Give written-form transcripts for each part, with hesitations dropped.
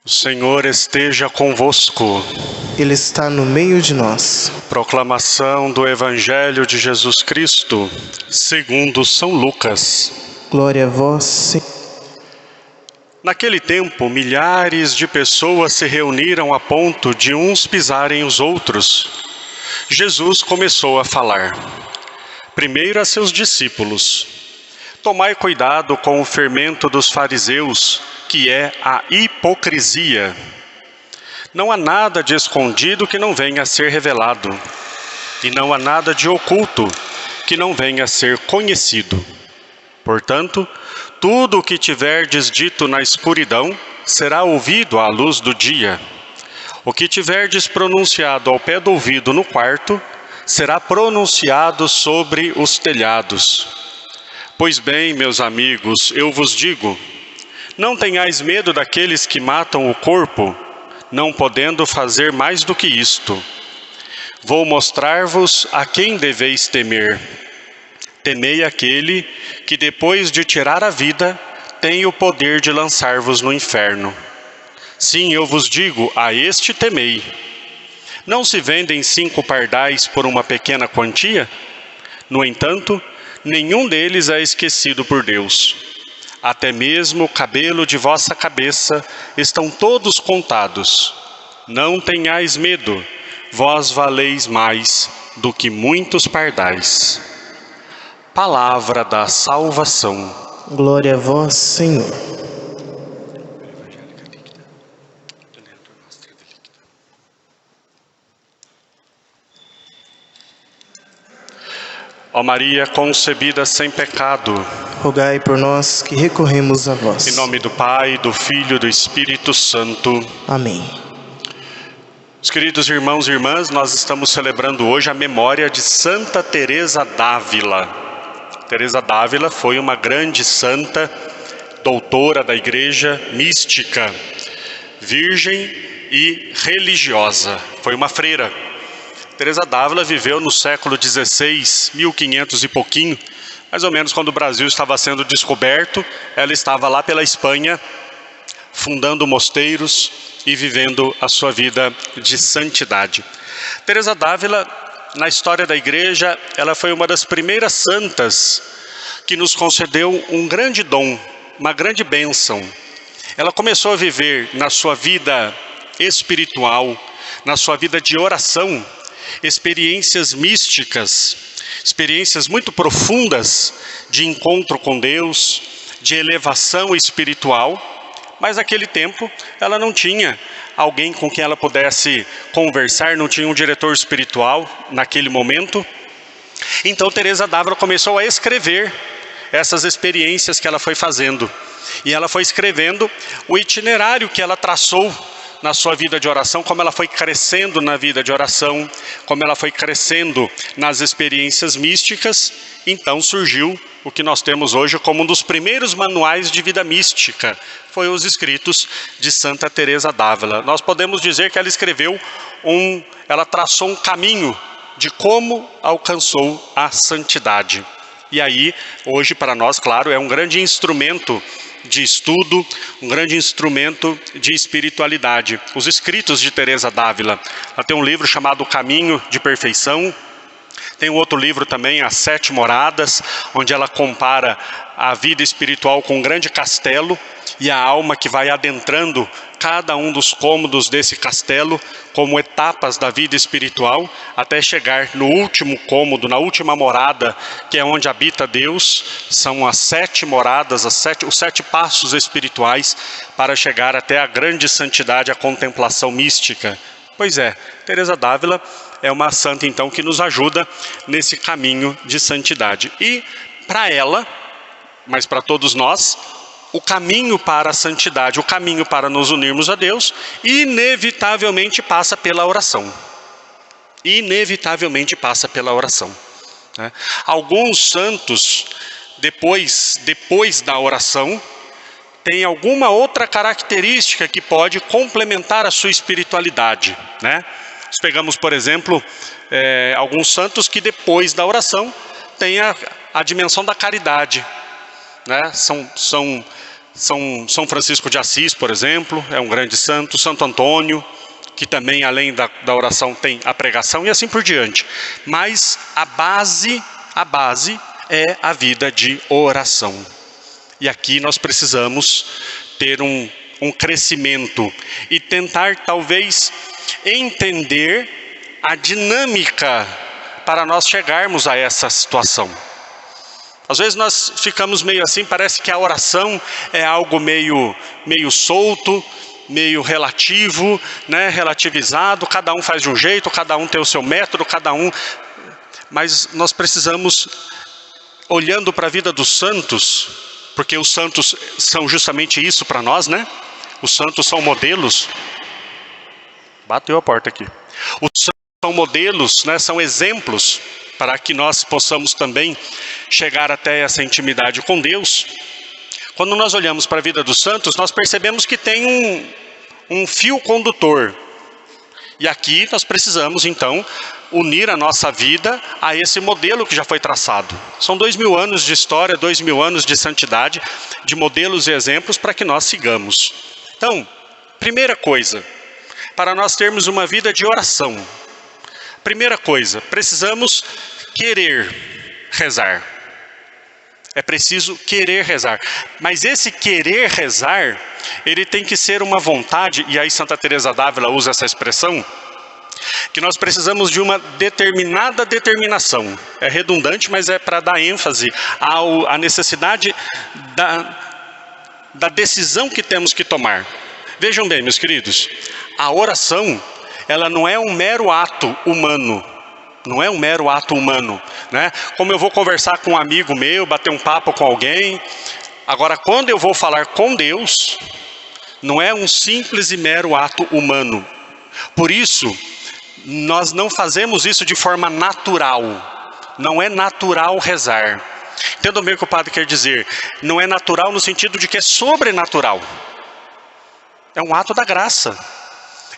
O Senhor esteja convosco. Ele está no meio de nós. Proclamação do Evangelho de Jesus Cristo, segundo São Lucas. Glória a vós, Senhor. Naquele tempo, milhares de pessoas se reuniram a ponto de uns pisarem os outros. Jesus começou a falar. Primeiro a seus discípulos: tomai cuidado com o fermento dos fariseus, que é a hipocrisia. Não há nada de escondido que não venha a ser revelado, e não há nada de oculto que não venha a ser conhecido. Portanto, tudo o que tiverdes dito na escuridão será ouvido à luz do dia. O que tiverdes pronunciado ao pé do ouvido no quarto será pronunciado sobre os telhados. Pois bem, meus amigos, eu vos digo: não tenhais medo daqueles que matam o corpo, não podendo fazer mais do que isto. Vou mostrar-vos a quem deveis temer. Temei aquele que, depois de tirar a vida, tem o poder de lançar-vos no inferno. Sim, eu vos digo, a este temei. Não se vendem 5 pardais por uma pequena quantia? No entanto, nenhum deles é esquecido por Deus. Até mesmo o cabelo de vossa cabeça estão todos contados. Não tenhais medo, vós valeis mais do que muitos pardais. Palavra da salvação. Glória a vós, Senhor. Ó Maria concebida sem pecado, Rogai por nós que recorremos a vós. em nome do Pai, do Filho e do Espírito Santo. Amém. Os queridos irmãos e irmãs, nós estamos celebrando hoje a memória de Santa Teresa d'Ávila. Teresa d'Ávila foi uma grande santa, doutora da Igreja, mística, virgem e religiosa. Foi uma freira. Teresa d'Ávila viveu no século XVI, 1500 e pouquinho, mais ou menos quando o Brasil estava sendo descoberto. Ela estava lá pela Espanha, fundando mosteiros e vivendo a sua vida de santidade. Teresa d'Ávila, na história da Igreja, ela foi uma das primeiras santas que nos concedeu um grande dom, uma grande bênção. Ela começou a viver na sua vida espiritual, na sua vida de oração, experiências místicas, experiências muito profundas de encontro com Deus, de elevação espiritual. Mas naquele tempo ela não tinha alguém com quem ela pudesse conversar, não tinha um diretor espiritual naquele momento. Então Teresa d'Ávila começou a escrever essas experiências que ela foi fazendo. E ela foi escrevendo o itinerário que ela traçou na sua vida de oração, como ela foi crescendo na vida de oração, como ela foi crescendo nas experiências místicas. Então surgiu o que nós temos hoje como um dos primeiros manuais de vida mística. Foi os escritos de Santa Teresa d'Ávila. Nós podemos dizer que ela ela traçou um caminho de como alcançou a santidade. E aí, hoje para nós, claro, é um grande instrumento de estudo, um grande instrumento de espiritualidade. Os escritos de Teresa d'Ávila. Ela tem um livro chamado O Caminho de Perfeição. Tem um outro livro também, As 7 Moradas, onde ela compara a vida espiritual com um grande castelo e a alma que vai adentrando cada um dos cômodos desse castelo como etapas da vida espiritual, até chegar no último cômodo, na última morada, que é onde habita Deus. São as 7 moradas, os 7 passos espirituais para chegar até a grande santidade, a contemplação mística. Pois é, Teresa d'Ávila é uma santa então que nos ajuda nesse caminho de santidade. E para ela, mas para todos nós, o caminho para a santidade, o caminho para nos unirmos a Deus, inevitavelmente passa pela oração. Inevitavelmente passa pela oração, né? Alguns santos, depois da oração, tem alguma outra característica que pode complementar a sua espiritualidade, né? Nós pegamos, por exemplo, alguns santos que depois da oração têm a dimensão da caridade, né? São São Francisco de Assis, por exemplo, é um grande santo. Santo Antônio, que também, além da oração, tem a pregação e assim por diante. Mas a base é a vida de oração. E aqui nós precisamos ter um crescimento e tentar, talvez, entender a dinâmica para nós chegarmos a essa situação. Às vezes nós ficamos meio assim, parece que a oração é algo meio solto, meio relativo, né? Relativizado, cada um faz de um jeito, cada um tem o seu método, mas nós precisamos, olhando para a vida dos santos, porque os santos são justamente isso para nós, né? Os santos são modelos. Bateu a porta aqui. Os santos são modelos, né? São exemplos para que nós possamos também chegar até essa intimidade com Deus. Quando nós olhamos para a vida dos santos, nós percebemos que tem um fio condutor. E aqui nós precisamos, então, unir a nossa vida a esse modelo que já foi traçado. São 2000 anos de história, 2000 anos de santidade, de modelos e exemplos para que nós sigamos. Então, primeira coisa, para nós termos uma vida de oração. Primeira coisa, precisamos querer rezar. É preciso querer rezar. Mas esse querer rezar, ele tem que ser uma vontade, e aí Santa Teresa d'Ávila usa essa expressão, que nós precisamos de uma determinada determinação. É redundante, mas é para dar ênfase à necessidade da decisão que temos que tomar. Vejam bem, meus queridos, a oração, ela não é um mero ato humano. Não é um mero ato humano, né? Como eu vou conversar com um amigo meu, bater um papo com alguém. Agora, quando eu vou falar com Deus, não é um simples e mero ato humano. Por isso, nós não fazemos isso de forma natural. Não é natural rezar. Entendam bem o que o padre quer dizer. Não é natural no sentido de que é sobrenatural. É um ato da graça.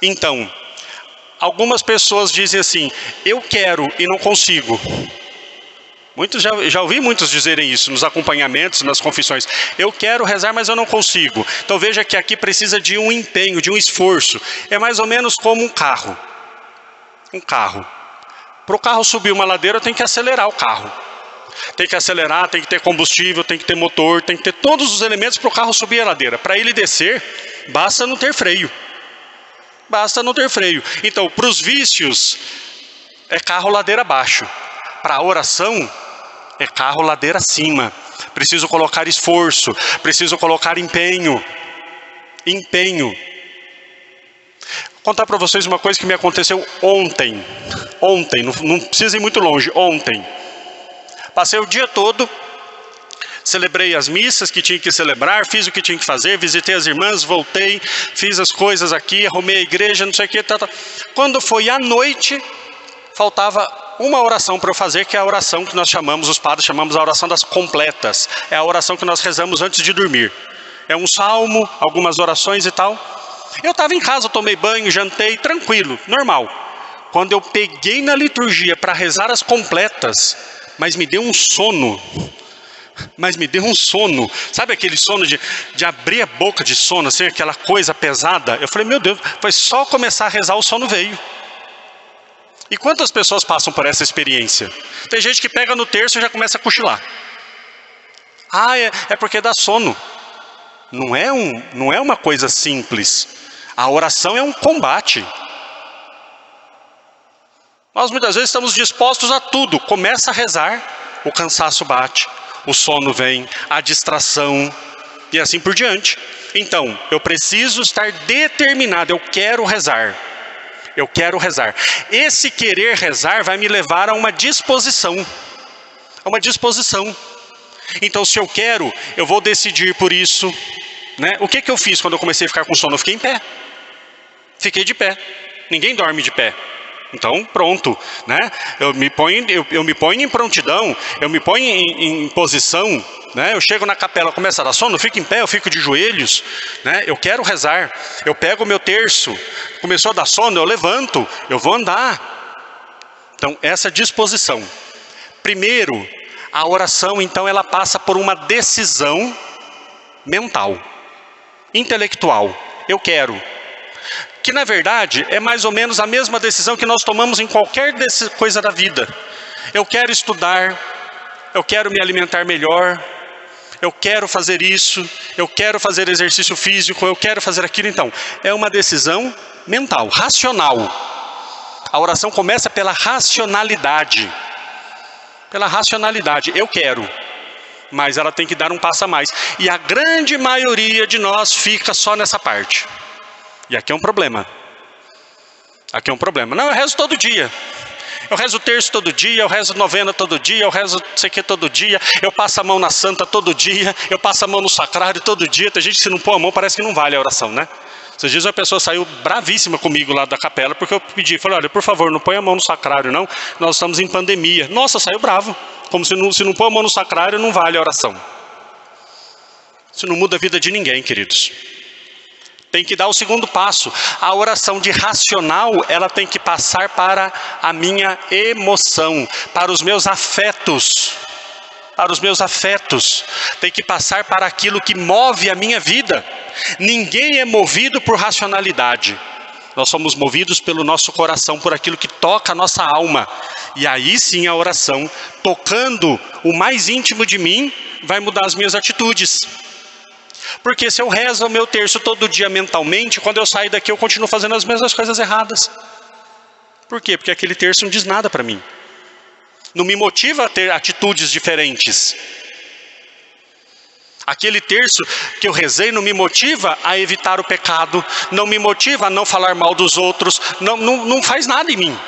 Então, algumas pessoas dizem assim, eu quero e não consigo. Muitos já ouvi muitos dizerem isso nos acompanhamentos, nas confissões. Eu quero rezar, mas eu não consigo. Então veja que aqui precisa de um empenho, de um esforço. É mais ou menos como um carro. Um carro. Para o carro subir uma ladeira, tem que acelerar o carro. Tem que acelerar, tem que ter combustível, tem que ter motor, tem que ter todos os elementos para o carro subir a ladeira. Para ele descer, basta não ter freio. Basta não ter freio. Então, para os vícios, é carro ladeira abaixo. Para a oração, é carro ladeira acima. Preciso colocar esforço, preciso colocar empenho. Empenho. Vou contar para vocês uma coisa que me aconteceu ontem. Ontem, não precisa ir muito longe, ontem. Passei o dia todo, celebrei as missas que tinha que celebrar, fiz o que tinha que fazer, visitei as irmãs, voltei, fiz as coisas aqui, arrumei a igreja, não sei o que. Quando foi à noite, faltava uma oração para eu fazer, que é a oração que nós chamamos, os padres chamamos a oração das completas. É a oração que nós rezamos antes de dormir. É um salmo, algumas orações e tal. Eu estava em casa, tomei banho, jantei, tranquilo, normal. Quando eu peguei na liturgia para rezar as completas, mas me deu um sono. Sabe aquele sono de abrir a boca de sono, assim, aquela coisa pesada? Eu falei, meu Deus, foi só começar a rezar, o sono veio. E quantas pessoas passam por essa experiência? Tem gente que pega no terço e já começa a cochilar. Ah, é porque dá sono. Não é uma coisa simples. A oração é um combate. Nós muitas vezes estamos dispostos a tudo. Começa a rezar, o cansaço bate, o sono vem, a distração e assim por diante. Então, eu preciso estar determinado, eu quero rezar. Eu quero rezar. Esse querer rezar vai me levar a uma disposição. A uma disposição. Então, se eu quero, eu vou decidir por isso, né? O que eu fiz quando eu comecei a ficar com sono? Eu fiquei em pé. Fiquei de pé. Ninguém dorme de pé. Então, pronto, né? Eu me ponho em prontidão, eu me ponho em posição, né? Eu chego na capela, começa a dar sono, eu fico em pé, eu fico de joelhos, né? Eu quero rezar, eu pego o meu terço, começou a dar sono, eu levanto, eu vou andar. Então, essa disposição. Primeiro, a oração, então, ela passa por uma decisão mental, intelectual. Eu quero. Que na verdade é mais ou menos a mesma decisão que nós tomamos em qualquer coisa da vida. Eu quero estudar, eu quero me alimentar melhor, eu quero fazer isso, eu quero fazer exercício físico, eu quero fazer aquilo. Então, é uma decisão mental, racional. A oração começa pela racionalidade. Pela racionalidade, eu quero. Mas ela tem que dar um passo a mais. E a grande maioria de nós fica só nessa parte. E aqui é um problema. Aqui é um problema. Não, eu rezo todo dia. Eu rezo o terço todo dia, eu rezo novena todo dia, eu rezo não sei o que todo dia, eu passo a mão na santa todo dia, eu passo a mão no sacrário todo dia. Tem gente que se não põe a mão parece que não vale a oração, né? Esses dias uma pessoa saiu bravíssima comigo lá da capela, porque eu pedi, falei, olha, por favor, não põe a mão no sacrário não, nós estamos em pandemia. Nossa, saiu bravo, como se não põe a mão no sacrário não vale a oração. Isso não muda a vida de ninguém, queridos. Tem que dar o segundo passo. A oração de racional, ela tem que passar para a minha emoção, para os meus afetos. Para os meus afetos. Tem que passar para aquilo que move a minha vida. Ninguém é movido por racionalidade. Nós somos movidos pelo nosso coração, por aquilo que toca a nossa alma. E aí sim a oração, tocando o mais íntimo de mim, vai mudar as minhas atitudes. Porque se eu rezo o meu terço todo dia mentalmente, quando eu sair daqui eu continuo fazendo as mesmas coisas erradas. Por quê? Porque aquele terço não diz nada para mim. Não me motiva a ter atitudes diferentes. Aquele terço que eu rezei não me motiva a evitar o pecado, não me motiva a não falar mal dos outros, não faz nada em mim.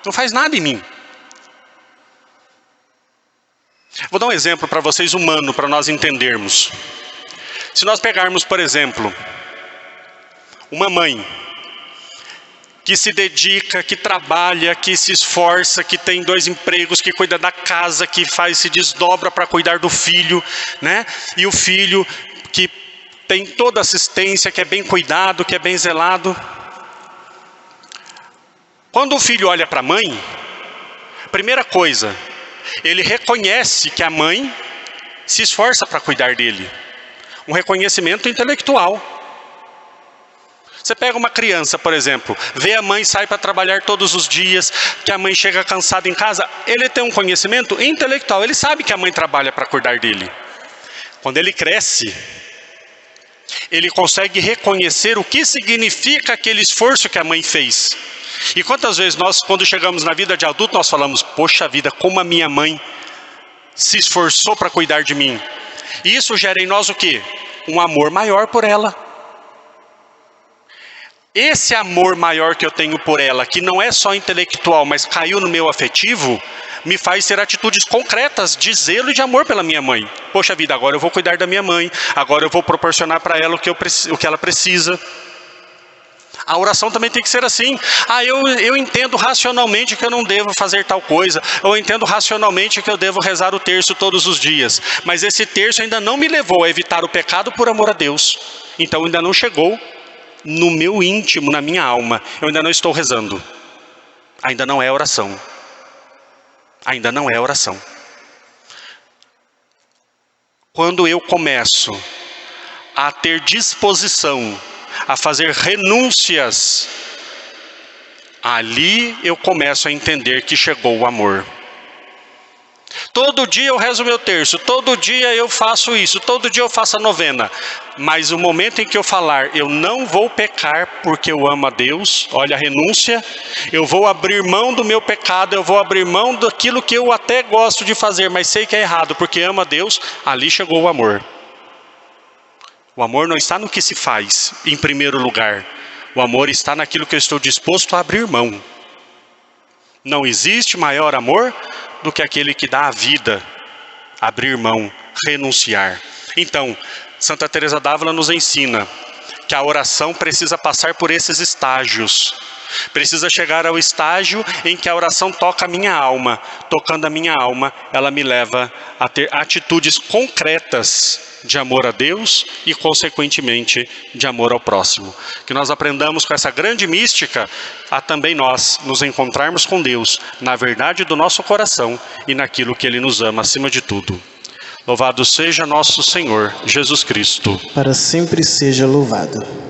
Não faz nada em mim. Vou dar um exemplo para vocês humano, para nós entendermos. Se nós pegarmos, por exemplo, uma mãe que se dedica, que trabalha, que se esforça, que tem 2 empregos, que cuida da casa, que se desdobra para cuidar do filho, né? E o filho que tem toda assistência, que é bem cuidado, que é bem zelado. Quando o filho olha para a mãe, primeira coisa, ele reconhece que a mãe se esforça para cuidar dele. Um reconhecimento intelectual. Você pega uma criança, por exemplo, vê a mãe sair para trabalhar todos os dias, que a mãe chega cansada em casa, ele tem um conhecimento intelectual, ele sabe que a mãe trabalha para cuidar dele. Quando ele cresce, ele consegue reconhecer o que significa aquele esforço que a mãe fez. E quantas vezes nós, quando chegamos na vida de adulto, nós falamos, poxa vida, como a minha mãe se esforçou para cuidar de mim. E isso gera em nós o quê? Um amor maior por ela. Esse amor maior que eu tenho por ela, que não é só intelectual, mas caiu no meu afetivo, me faz ter atitudes concretas de zelo e de amor pela minha mãe. Poxa vida, agora eu vou cuidar da minha mãe, agora eu vou proporcionar para ela o que ela precisa. A oração também tem que ser assim. Eu entendo racionalmente que eu não devo fazer tal coisa. Eu entendo racionalmente que eu devo rezar o terço todos os dias. Mas esse terço ainda não me levou a evitar o pecado por amor a Deus. Então ainda não chegou no meu íntimo, na minha alma. Eu ainda não estou rezando. Ainda não é oração. Ainda não é oração. Quando eu começo a ter disposição a fazer renúncias, ali eu começo a entender que chegou o amor. Todo dia eu rezo meu terço, todo dia eu faço isso, todo dia eu faço a novena. Mas o momento em que eu falar, eu não vou pecar porque eu amo a Deus, olha a renúncia, eu vou abrir mão do meu pecado, eu vou abrir mão daquilo que eu até gosto de fazer, mas sei que é errado, porque amo a Deus, ali chegou o amor. O amor não está no que se faz, em primeiro lugar. O amor está naquilo que eu estou disposto a abrir mão. Não existe maior amor do que aquele que dá a vida, abrir mão, renunciar. Então, Santa Teresa d'Ávila nos ensina que a oração precisa passar por esses estágios. Precisa chegar ao estágio em que a oração toca a minha alma. Tocando a minha alma, ela me leva a ter atitudes concretas de amor a Deus e, consequentemente, de amor ao próximo. Que nós aprendamos com essa grande mística a também nós nos encontrarmos com Deus na verdade do nosso coração e naquilo que Ele nos ama acima de tudo. Louvado seja nosso Senhor Jesus Cristo. Para sempre seja louvado.